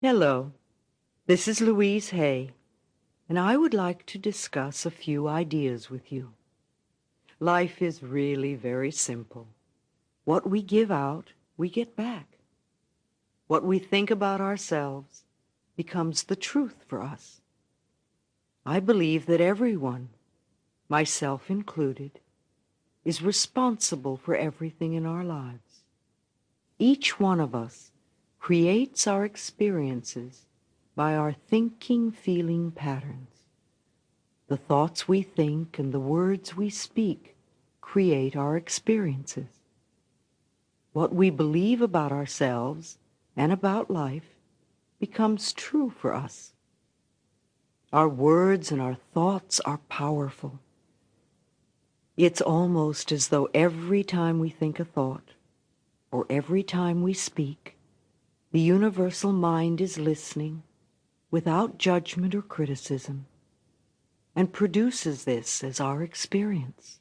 Hello, this is Louise Hay, and I would like to discuss a few ideas with you. Life is really very simple. What we give out, we get back. What we think about ourselves becomes the truth for us. I believe that everyone, myself included, is responsible for everything in our lives. Each one of us creates our experiences by our thinking, feeling patterns. The thoughts we think and the words we speak create our experiences. What we believe about ourselves and about life becomes true for us. Our words and our thoughts are powerful. It's almost as though every time we think a thought, or every time we speak, the universal mind is listening without judgment or criticism, and produces this as our experience.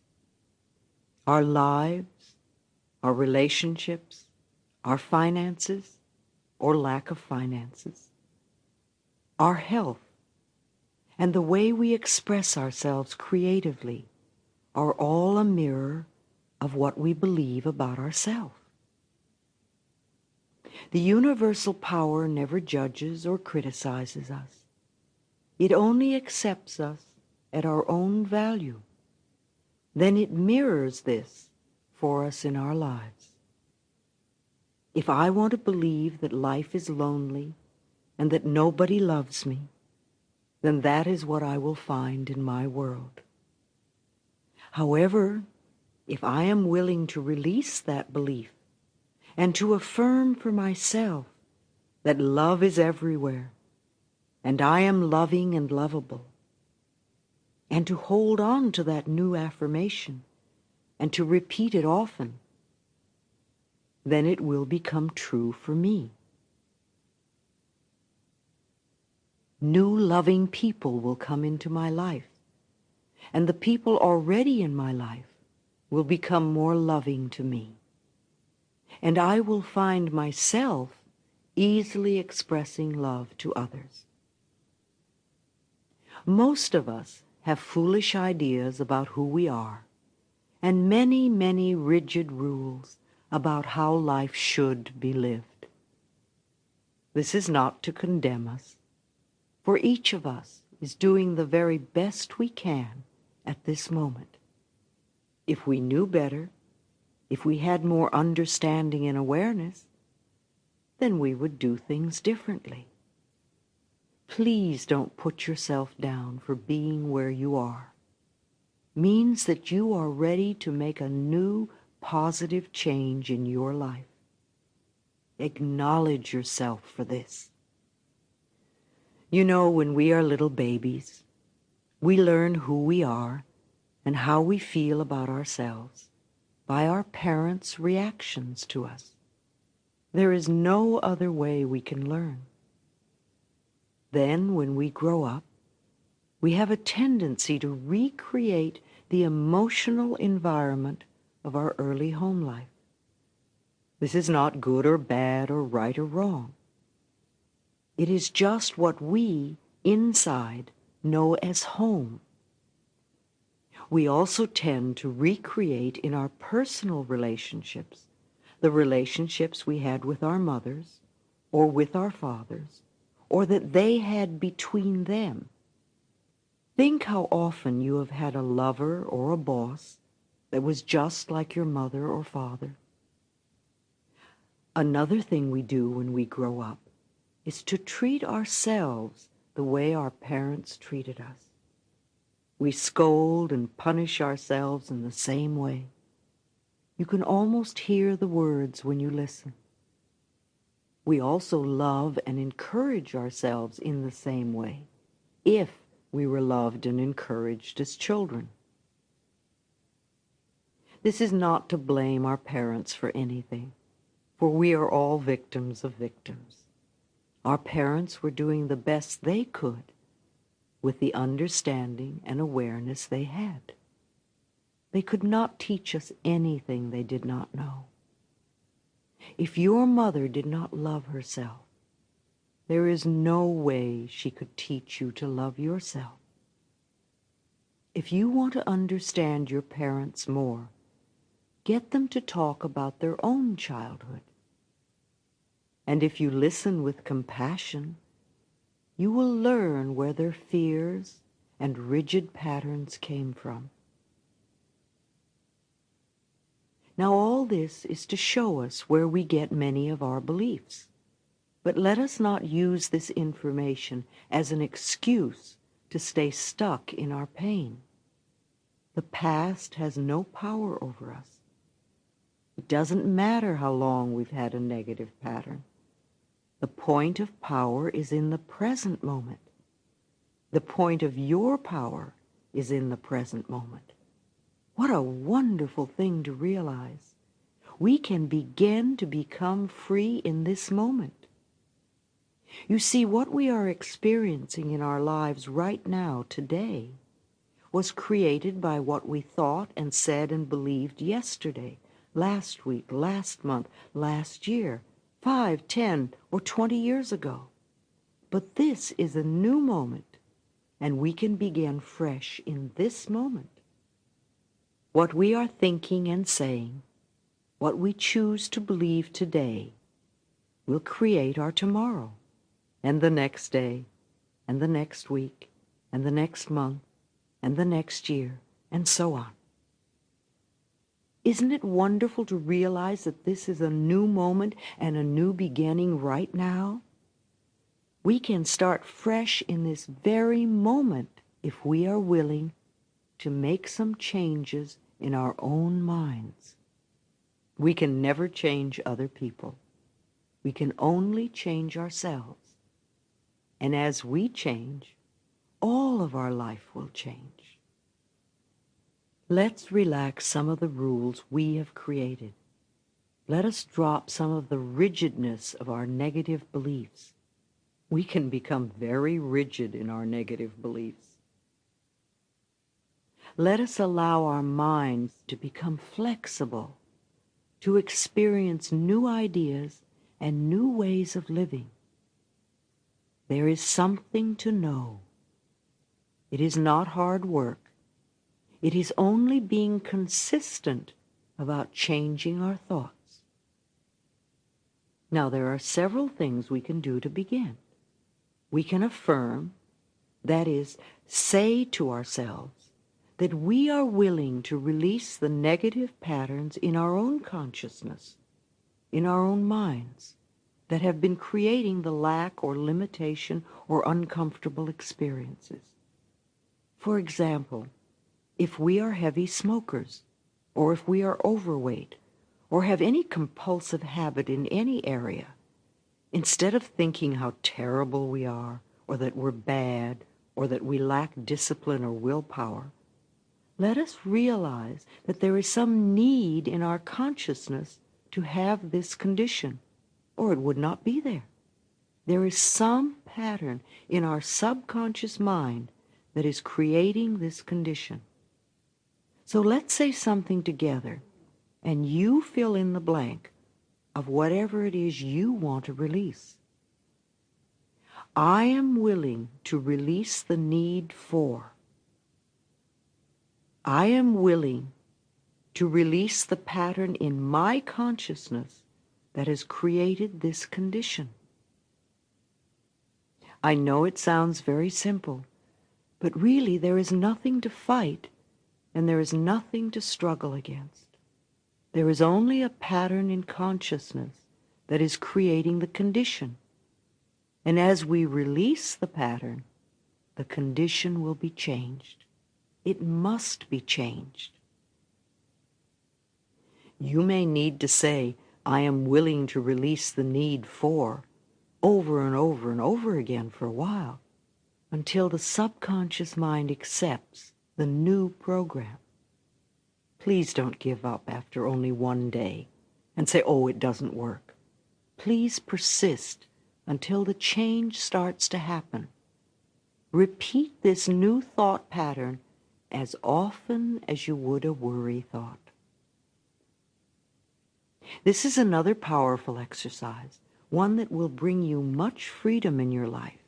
Our lives, our relationships, our finances, or lack of finances, our health, and the way we express ourselves creatively are all a mirror of what we believe about ourselves. The universal power never judges or criticizes us. It only accepts us at our own value. Then it mirrors this for us in our lives. If I want to believe that life is lonely and that nobody loves me, then that is what I will find in my world. However, if I am willing to release that belief and to affirm for myself that love is everywhere, and I am loving and lovable, and to hold on to that new affirmation and to repeat it often, then it will become true for me. New loving people will come into my life, and the people already in my life will become more loving to me. And I will find myself easily expressing love to others. Most of us have foolish ideas about who we are, and many, many rigid rules about how life should be lived. This is not to condemn us, for each of us is doing the very best we can at this moment. If we knew better, if we had more understanding and awareness, then we would do things differently. Please don't put yourself down for being where you are. Means that you are ready to make a new, positive change in your life. Acknowledge yourself for this. You know, when we are little babies, we learn who we are and how we feel about ourselves by our parents' reactions to us. There is no other way we can learn. Then, when we grow up, we have a tendency to recreate the emotional environment of our early home life. This is not good or bad or right or wrong. It is just what we, inside, know as home. We also tend to recreate in our personal relationships the relationships we had with our mothers or with our fathers, or that they had between them. Think how often you have had a lover or a boss that was just like your mother or father. Another thing we do when we grow up is to treat ourselves the way our parents treated us. We scold and punish ourselves in the same way. You can almost hear the words when you listen. We also love and encourage ourselves in the same way, if we were loved and encouraged as children. This is not to blame our parents for anything, for we are all victims of victims. Our parents were doing the best they could with the understanding and awareness they had. They could not teach us anything they did not know. If your mother did not love herself, There is no way she could teach you to love yourself. If you want to understand your parents more, get them to talk about their own childhood. And if you listen with compassion, you will learn where their fears and rigid patterns came from. Now all this is to show us where we get many of our beliefs. But let us not use this information as an excuse to stay stuck in our pain. The past has no power over us. It doesn't matter how long we've had a negative pattern. The point of power is in the present moment. The point of your power is in the present moment. What a wonderful thing to realize. We can begin to become free in this moment. You see, what we are experiencing in our lives right now, today, was created by what we thought and said and believed yesterday, last week, last month, last year, 5, 10, or 20 years ago. But this is a new moment, and we can begin fresh in this moment. What we are thinking and saying, what we choose to believe today, will create our tomorrow, and the next day, and the next week, and the next month, and the next year, and so on. Isn't it wonderful to realize that this is a new moment and a new beginning right now? We can start fresh in this very moment if we are willing to make some changes in our own minds. We can never change other people. We can only change ourselves. And as we change, all of our life will change. Let's relax some of the rules we have created. Let us drop some of the rigidness of our negative beliefs. We can become very rigid in our negative beliefs. Let us allow our minds to become flexible, to experience new ideas and new ways of living. There is something to know. It is not hard work. It is only being consistent about changing our thoughts. Now, there are several things we can do to begin. We can affirm, that is, say to ourselves, that we are willing to release the negative patterns in our own consciousness, in our own minds, that have been creating the lack or limitation or uncomfortable experiences. For example, if we are heavy smokers, or if we are overweight, or have any compulsive habit in any area, instead of thinking how terrible we are, or that we're bad, or that we lack discipline or willpower, let us realize that there is some need in our consciousness to have this condition, or it would not be there. There is some pattern in our subconscious mind that is creating this condition. So let's say something together, and you fill in the blank of whatever it is you want to release. I am willing to release the need for. I am willing to release the pattern in my consciousness that has created this condition. I know it sounds very simple, but really there is nothing to fight and there is nothing to struggle against. There is only a pattern in consciousness that is creating the condition. And as we release the pattern, the condition will be changed. It must be changed. You may need to say, I am willing to release the need for, over and over and over again for a while, until the subconscious mind accepts the new program. Please don't give up after only one day and say, oh, it doesn't work. Please persist until the change starts to happen. Repeat this new thought pattern as often as you would a worry thought. This is another powerful exercise. one that will bring you much freedom in your life.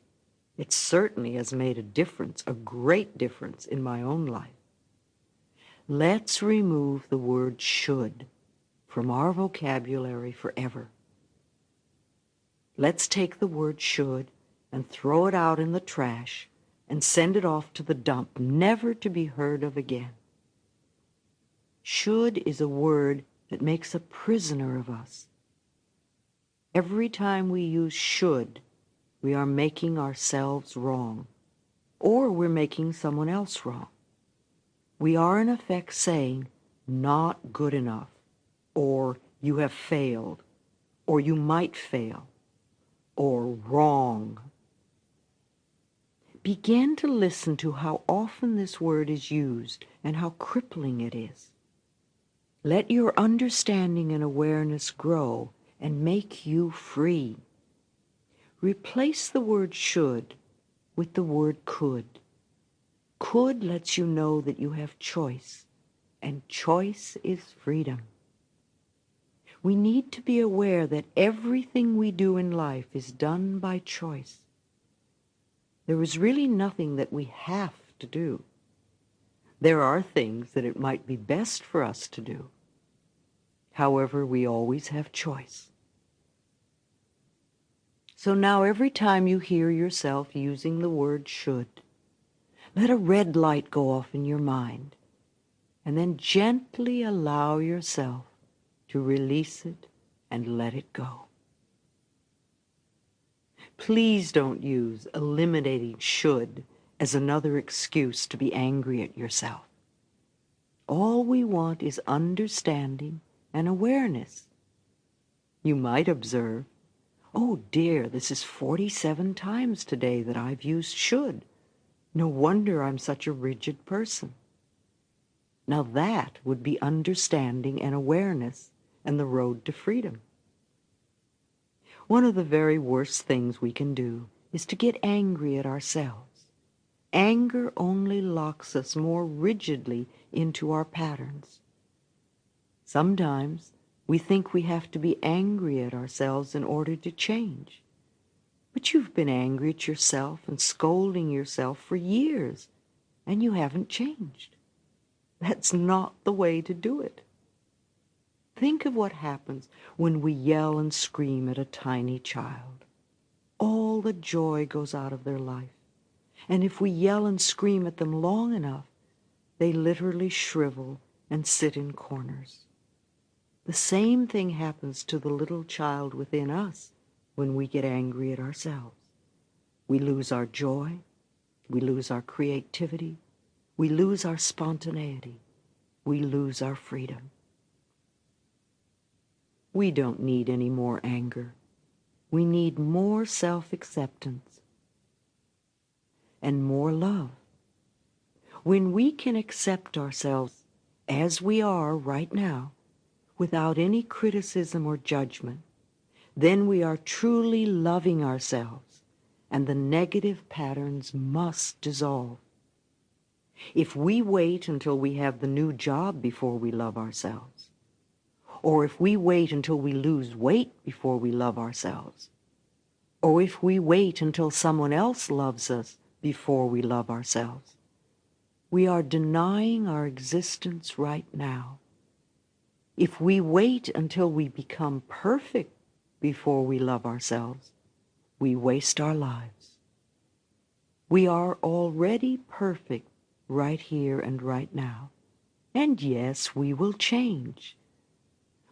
It certainly has made a difference, a great difference in my own life. Let's remove the word should from our vocabulary forever. Let's take the word should and throw it out in the trash and send it off to the dump, never to be heard of again. Should is a word that makes a prisoner of us. Every time we use should, we are making ourselves wrong, or we're making someone else wrong. We are in effect saying, not good enough, or you have failed, or you might fail, or wrong. Begin to listen to how often this word is used and how crippling it is. Let your understanding and awareness grow and make you free. Replace the word should with the word could. Could lets you know that you have choice, and choice is freedom. We need to be aware that everything we do in life is done by choice. There is really nothing that we have to do. There are things that it might be best for us to do. However, we always have choice. So now every time you hear yourself using the word should, let a red light go off in your mind, and then gently allow yourself to release it and let it go. Please don't use eliminating should as another excuse to be angry at yourself. All we want is understanding and awareness. You might observe, oh dear, this is 47 times today that I've used should. No wonder I'm such a rigid person. Now that would be understanding and awareness and the road to freedom. One of the very worst things we can do is to get angry at ourselves. Anger only locks us more rigidly into our patterns. Sometimes we think we have to be angry at ourselves in order to change. But you've been angry at yourself and scolding yourself for years, and you haven't changed. That's not the way to do it. Think of what happens when we yell and scream at a tiny child. All the joy goes out of their life. And if we yell and scream at them long enough, they literally shrivel and sit in corners. The same thing happens to the little child within us when we get angry at ourselves. We lose our joy, we lose our creativity, we lose our spontaneity, we lose our freedom. We don't need any more anger. We need more self-acceptance and more love. When we can accept ourselves as we are right now, without any criticism or judgment, then we are truly loving ourselves, and the negative patterns must dissolve. If we wait until we have the new job before we love ourselves, or if we wait until we lose weight before we love ourselves, or if we wait until someone else loves us before we love ourselves, we are denying our existence right now. If we wait until we become perfect before we love ourselves, we waste our lives. We are already perfect right here and right now. And yes, we will change.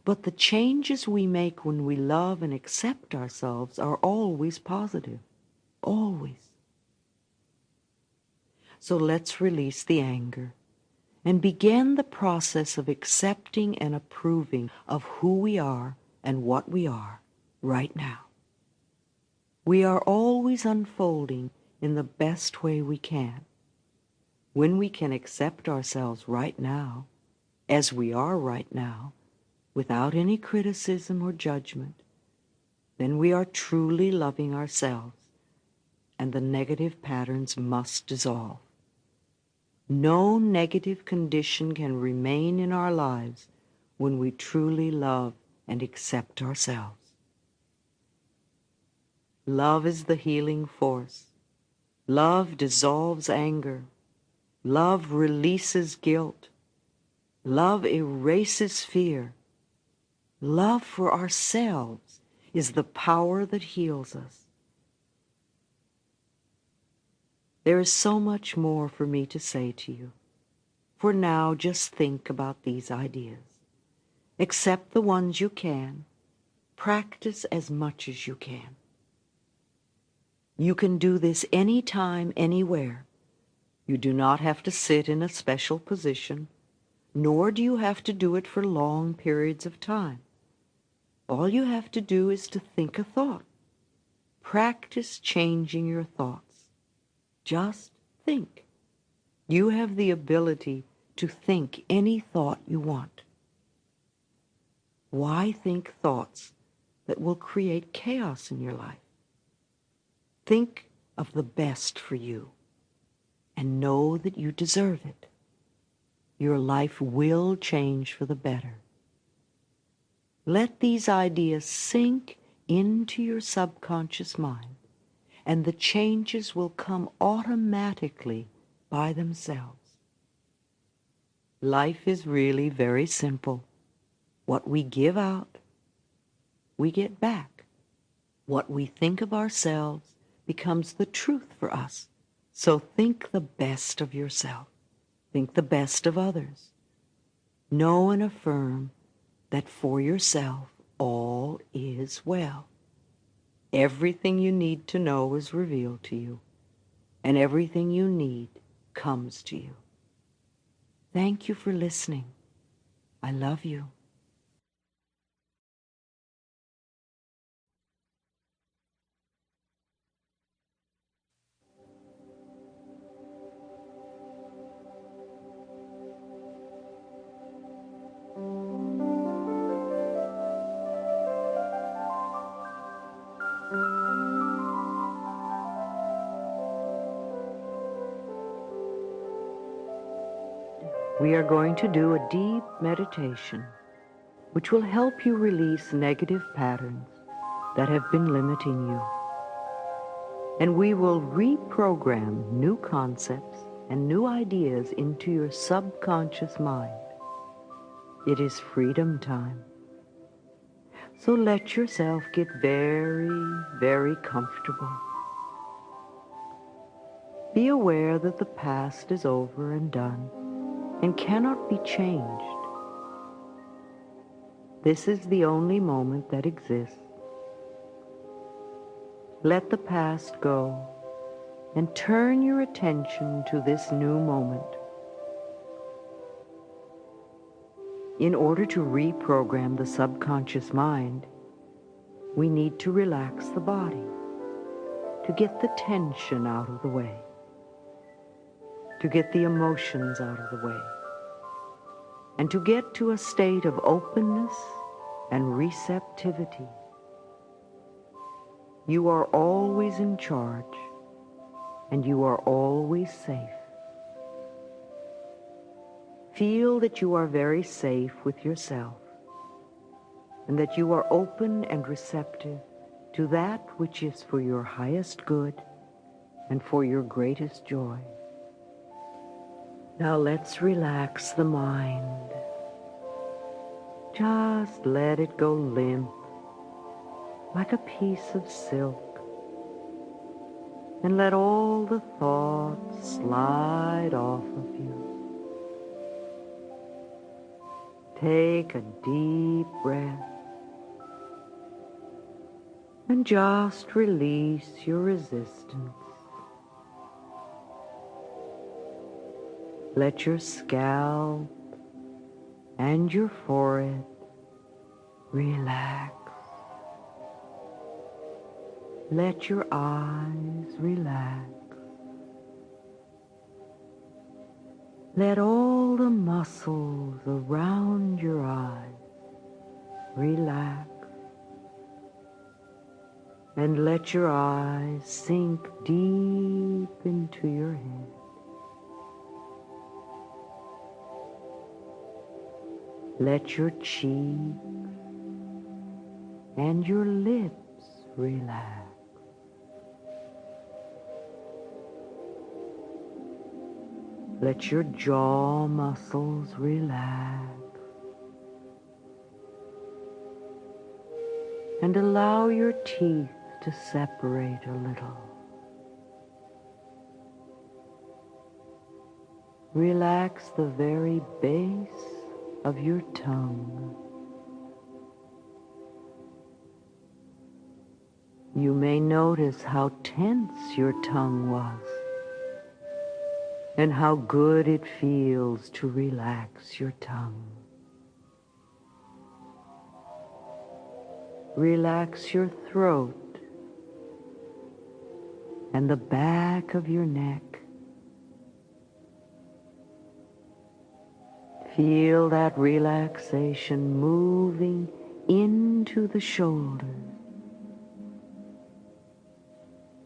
But the changes we make when we love and accept ourselves are always positive. Always. So let's release the anger and begin the process of accepting and approving of who we are and what we are right now. We are always unfolding in the best way we can. When we can accept ourselves right now, as we are right now, without any criticism or judgment, then we are truly loving ourselves, and the negative patterns must dissolve. No negative condition can remain in our lives when we truly love and accept ourselves. Love is the healing force. Love dissolves anger. Love releases guilt. Love erases fear. Love for ourselves is the power that heals us. There is so much more for me to say to you. For now, just think about these ideas. Accept the ones you can. Practice as much as you can. You can do this anytime, anywhere. You do not have to sit in a special position, nor do you have to do it for long periods of time. All you have to do is to think a thought. Practice changing your thoughts. Just think. You have the ability to think any thought you want. Why think thoughts that will create chaos in your life? Think of the best for you and know that you deserve it. Your life will change for the better. Let these ideas sink into your subconscious mind, and the changes will come automatically by themselves. Life is really very simple. What we give out, we get back. What we think of ourselves becomes the truth for us. So think the best of yourself. Think the best of others. Know and affirm that for yourself all is well. Everything you need to know is revealed to you, and everything you need comes to you. Thank you for listening. I love you. We are going to do a deep meditation which will help you release negative patterns that have been limiting you. And we will reprogram new concepts and new ideas into your subconscious mind. It is freedom time. So let yourself get very, very comfortable. Be aware that the past is over and done and cannot be changed. This is the only moment that exists. Let the past go and turn your attention to this new moment. In order to reprogram the subconscious mind, we need to relax the body, to get the tension out of the way, to get the emotions out of the way, and to get to a state of openness and receptivity. You are always in charge, and you are always safe. Feel that you are very safe with yourself, and that you are open and receptive to that which is for your highest good and for your greatest joy. Now let's relax the mind. Just let it go limp, like a piece of silk, and let all the thoughts slide off of you. Take a deep breath and just release your resistance. Let your scalp and your forehead relax. Let your eyes relax. Let all the muscles around your eyes relax. And let your eyes sink deep into your head. Let your cheeks and your lips relax. Let your jaw muscles relax. And allow your teeth to separate a little. Relax the very base of your tongue. You may notice how tense your tongue was and how good it feels to relax your tongue. Relax your throat and the back of your neck. Feel that relaxation moving into the shoulders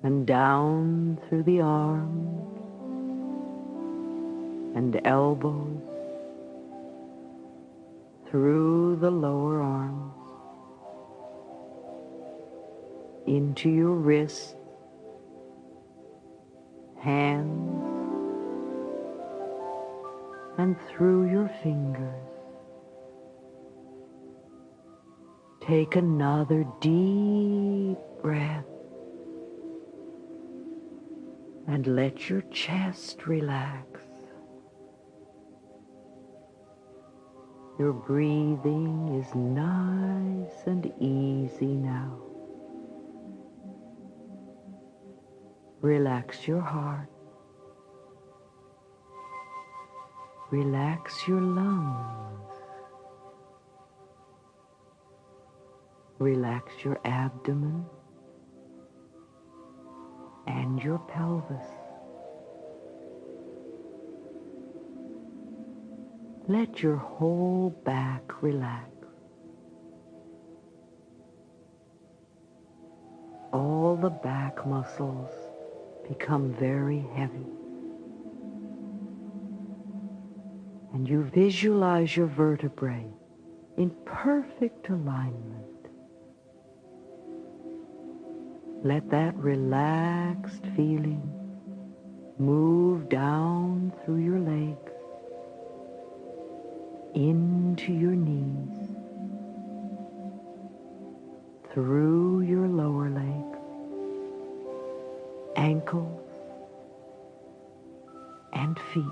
and down through the arms and elbows, through the lower arms, into your wrists, hands, and through your fingers. Take another deep breath and let your chest relax. Your breathing is nice and easy now. Relax your heart. Relax your lungs. Relax your abdomen and your pelvis. Let your whole back relax. All the back muscles become very heavy. And you visualize your vertebrae in perfect alignment. Let that relaxed feeling move down through your legs, into your knees, through your lower legs, ankles, and feet.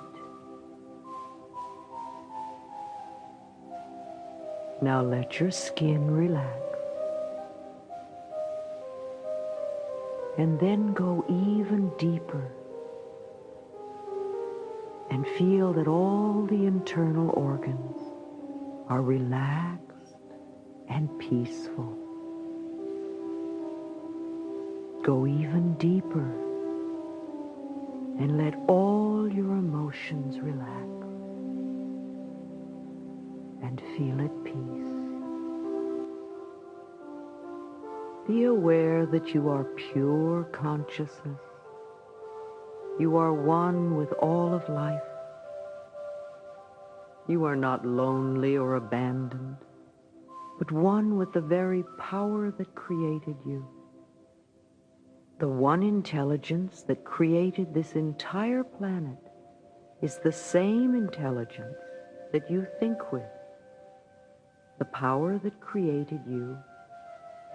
Now let your skin relax. And then go even deeper and feel that all the internal organs are relaxed and peaceful. Go even deeper and let all your emotions relax and feel at peace. Be aware that you are pure consciousness. You are one with all of life. You are not lonely or abandoned, but one with the very power that created you. The one intelligence that created this entire planet is the same intelligence that you think with. The power that created you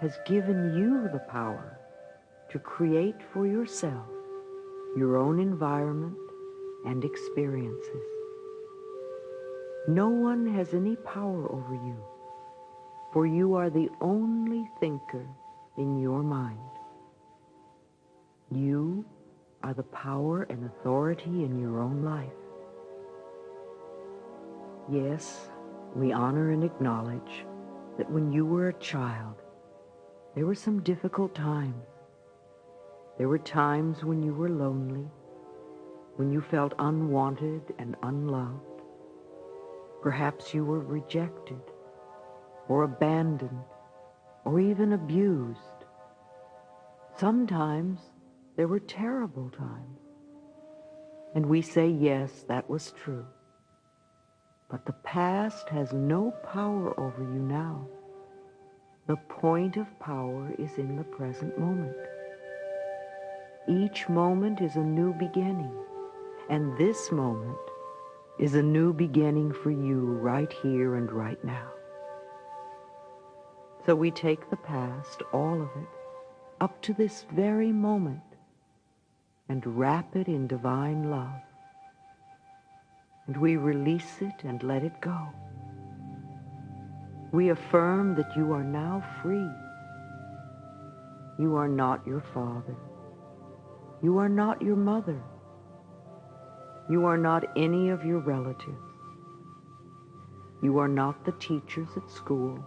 has given you the power to create for yourself your own environment and experiences. No one has any power over you, for you are the only thinker in your mind. You are the power and authority in your own life. Yes, we honor and acknowledge that when you were a child, there were some difficult times. There were times when you were lonely, when you felt unwanted and unloved. Perhaps you were rejected, or abandoned, or even abused. Sometimes there were terrible times. And we say, yes, that was true. But the past has no power over you now. The point of power is in the present moment. Each moment is a new beginning, And this moment is a new beginning for you right here and right now. So we take the past, all of it, up to this very moment and wrap it in divine love. And we release it and let it go. We affirm that you are now free. You are not your father. You are not your mother. You are not any of your relatives. You are not the teachers at school.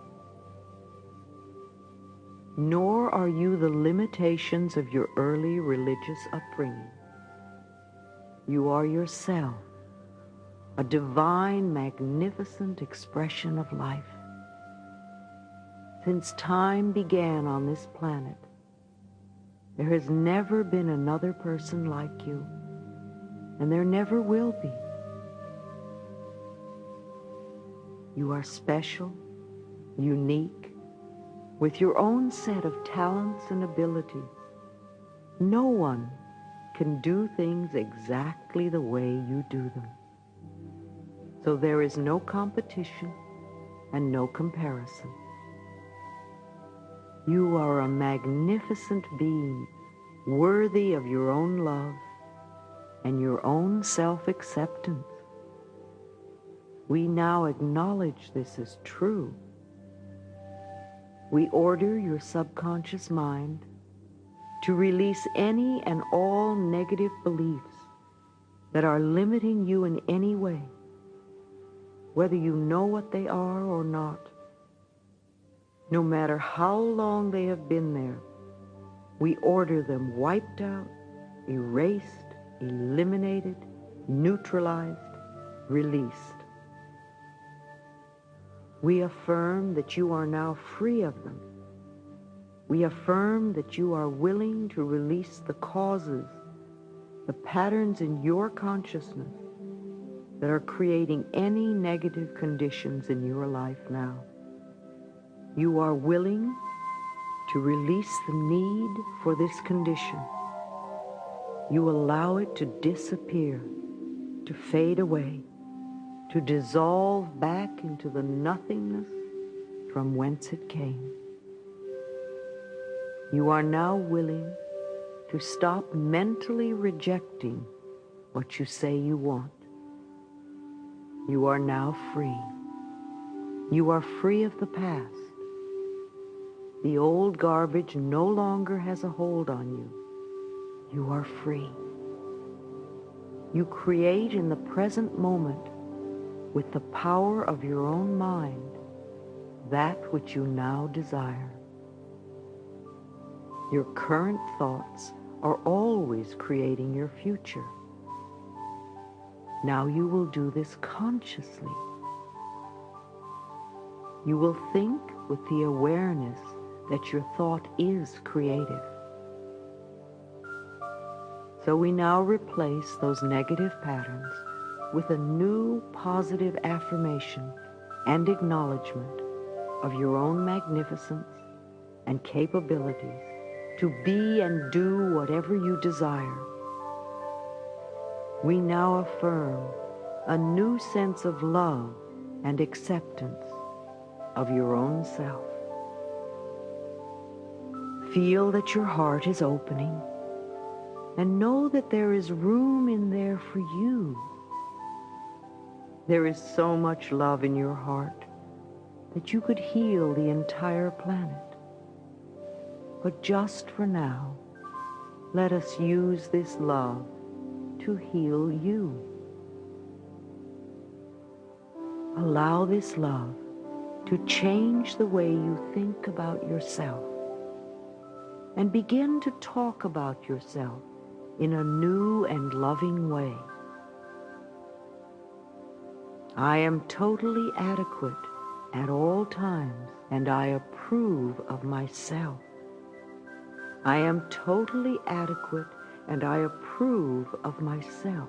Nor are you the limitations of your early religious upbringing. You are yourself, a divine, magnificent expression of life. Since time began on this planet, there has never been another person like you, and there never will be. You are special, unique, with your own set of talents and abilities. No one can do things exactly the way you do them. So there is no competition and no comparison. You are a magnificent being, worthy of your own love and your own self-acceptance. We now acknowledge this as true. We order your subconscious mind to release any and all negative beliefs that are limiting you in any way, whether you know what they are or not. No matter how long they have been there, we order them wiped out, erased, eliminated, neutralized, released. We affirm that you are now free of them. We affirm that you are willing to release the causes, the patterns in your consciousness that are creating any negative conditions in your life now. You are willing to release the need for this condition. You allow it to disappear, to fade away, to dissolve back into the nothingness from whence it came. You are now willing to stop mentally rejecting what you say you want. You are now free. You are free of the past. The old garbage no longer has a hold on you. You are free. You create in the present moment with the power of your own mind that which you now desire. Your current thoughts are always creating your future. Now you will do this consciously. You will think with the awareness that your thought is creative. So we now replace those negative patterns with a new positive affirmation and acknowledgement of your own magnificence and capabilities to be and do whatever you desire. We now affirm a new sense of love and acceptance of your own self. Feel that your heart is opening and know that there is room in there for you. There is so much love in your heart that you could heal the entire planet. But just for now, let us use this love to heal you. Allow this love to change the way you think about yourself and begin to talk about yourself in a new and loving way. I am totally adequate at all times, and I approve of myself. I am totally adequate, and I approve of myself.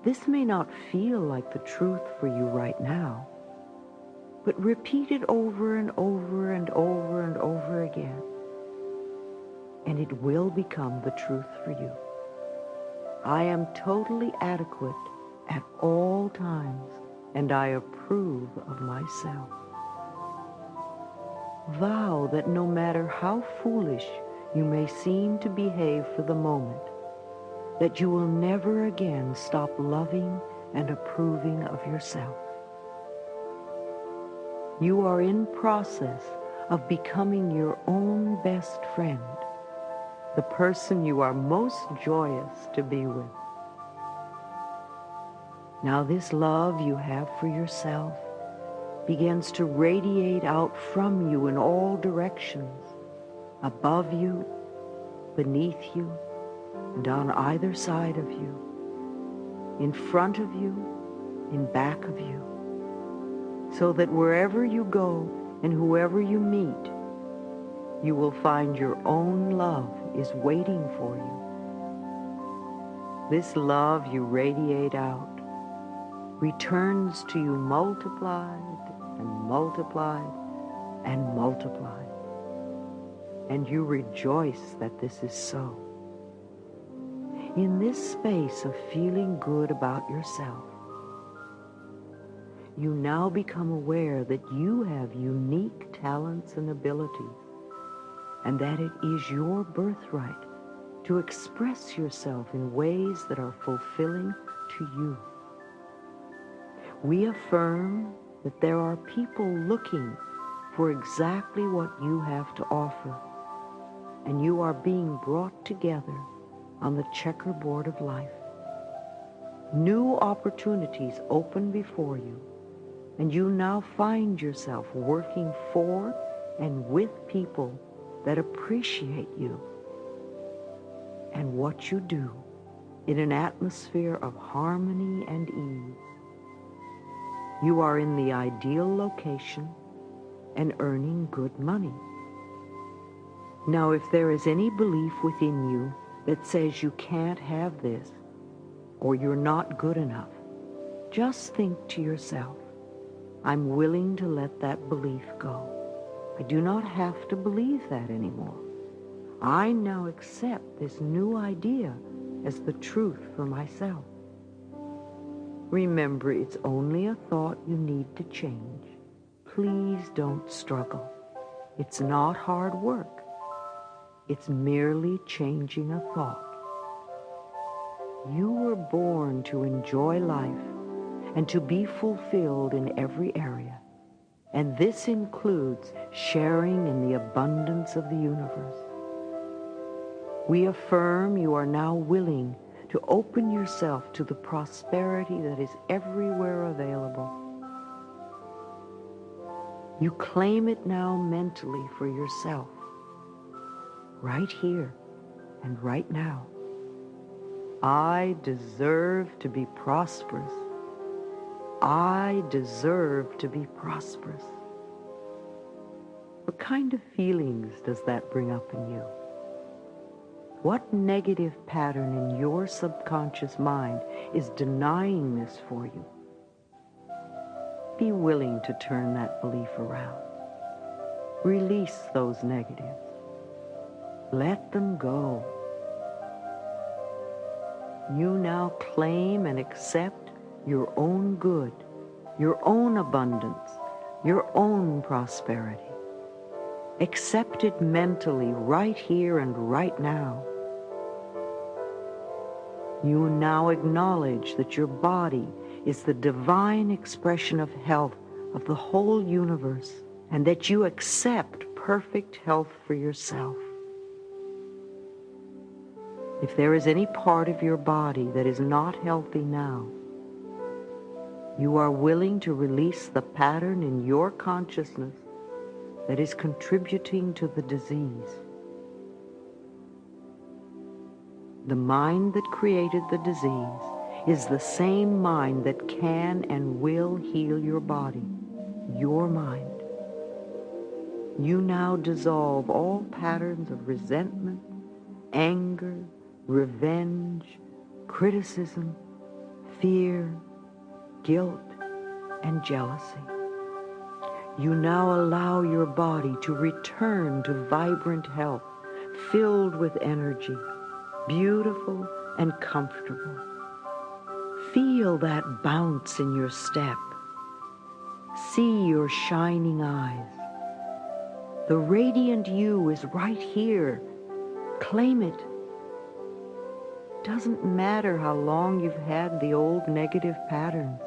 This may not feel like the truth for you right now, but repeat it over and over and over and over again, and it will become the truth for you. I am totally adequate at all times, and I approve of myself. Vow that no matter how foolish you may seem to behave for the moment, that you will never again stop loving and approving of yourself. You are in process of becoming your own best friend, the person you are most joyous to be with. Now this love you have for yourself begins to radiate out from you in all directions, above you, beneath you, and on either side of you, in front of you, in back of you, so that wherever you go and whoever you meet, you will find your own love is waiting for you. This love you radiate out returns to you multiplied and multiplied and multiplied. And you rejoice that this is so. In this space of feeling good about yourself, you now become aware that you have unique talents and abilities, and that it is your birthright to express yourself in ways that are fulfilling to you. We affirm that there are people looking for exactly what you have to offer, and you are being brought together on the checkerboard of life. New opportunities open before you, and you now find yourself working for and with people that appreciate you and what you do in an atmosphere of harmony and ease. You are in the ideal location and earning good money. Now, if there is any belief within you that says you can't have this or you're not good enough, just think to yourself, I'm willing to let that belief go. I do not have to believe that anymore. I now accept this new idea as the truth for myself. Remember, it's only a thought you need to change. Please don't struggle. It's not hard work. It's merely changing a thought. You were born to enjoy life and to be fulfilled in every area. And this includes sharing in the abundance of the universe. We affirm you are now willing to open yourself to the prosperity that is everywhere available. You claim it now mentally for yourself, right here and right now. I deserve to be prosperous. I deserve to be prosperous. What kind of feelings does that bring up in you? What negative pattern in your subconscious mind is denying this for you? Be willing to turn that belief around. Release those negatives. Let them go. You now claim and accept your own good, your own abundance, your own prosperity. Accept it mentally right here and right now. You now acknowledge that your body is the divine expression of health of the whole universe, and that you accept perfect health for yourself. If there is any part of your body that is not healthy now, you are willing to release the pattern in your consciousness that is contributing to the disease. The mind that created the disease is the same mind that can and will heal your body, your mind. You now dissolve all patterns of resentment, anger, revenge, criticism, fear, guilt, and jealousy. You now allow your body to return to vibrant health, filled with energy, beautiful and comfortable. Feel that bounce in your step. See your shining eyes. The radiant you is right here. Claim it. Doesn't matter how long you've had the old negative patterns.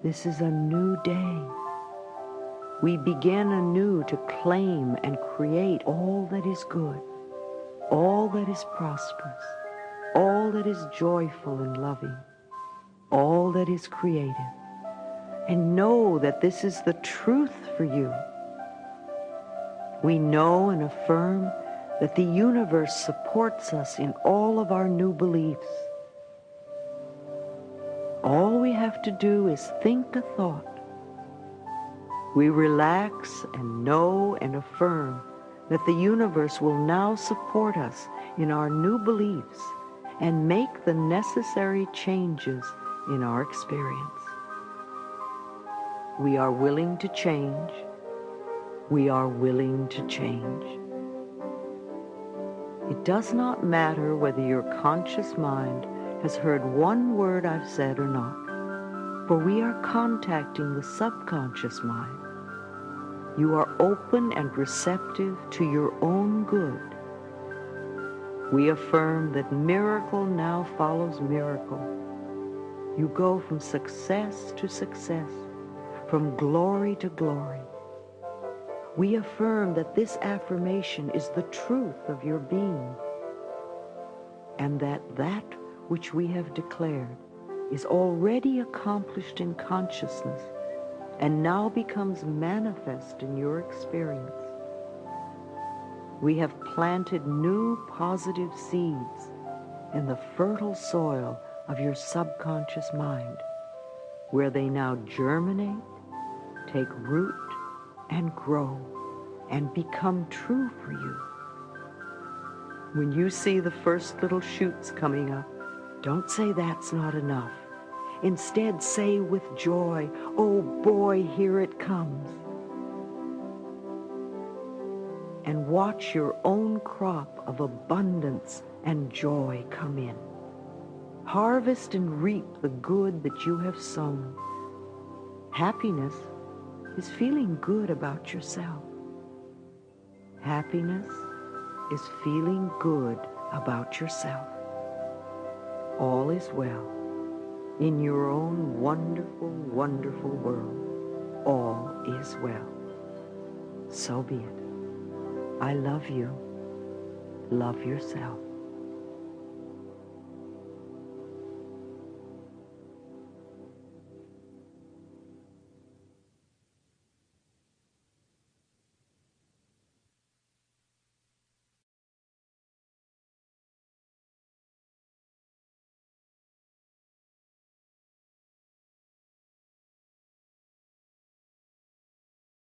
This is a new day. We begin anew to claim and create all that is good, all that is prosperous, all that is joyful and loving, all that is creative. And know that this is the truth for you. We know and affirm that the universe supports us in all of our new beliefs. All we have to do is think a thought. We relax and know and affirm that the universe will now support us in our new beliefs and make the necessary changes in our experience. We are willing to change. We are willing to change. It does not matter whether your conscious mind has heard one word I've said or not, for we are contacting the subconscious mind. You are open and receptive to your own good. We affirm that miracle now follows miracle. You go from success to success, from glory to glory. We affirm that this affirmation is the truth of your being, and that that which we have declared is already accomplished in consciousness and now becomes manifest in your experience. We have planted new positive seeds in the fertile soil of your subconscious mind, where they now germinate, take root, and grow, and become true for you. When you see the first little shoots coming up, don't say that's not enough. Instead, say with joy, "Oh boy, here it comes." And watch your own crop of abundance and joy come in. Harvest and reap the good that you have sown. Happiness is feeling good about yourself. Happiness is feeling good about yourself. All is well. In your own wonderful, wonderful world, all is well. So be it. I love you. Love yourself.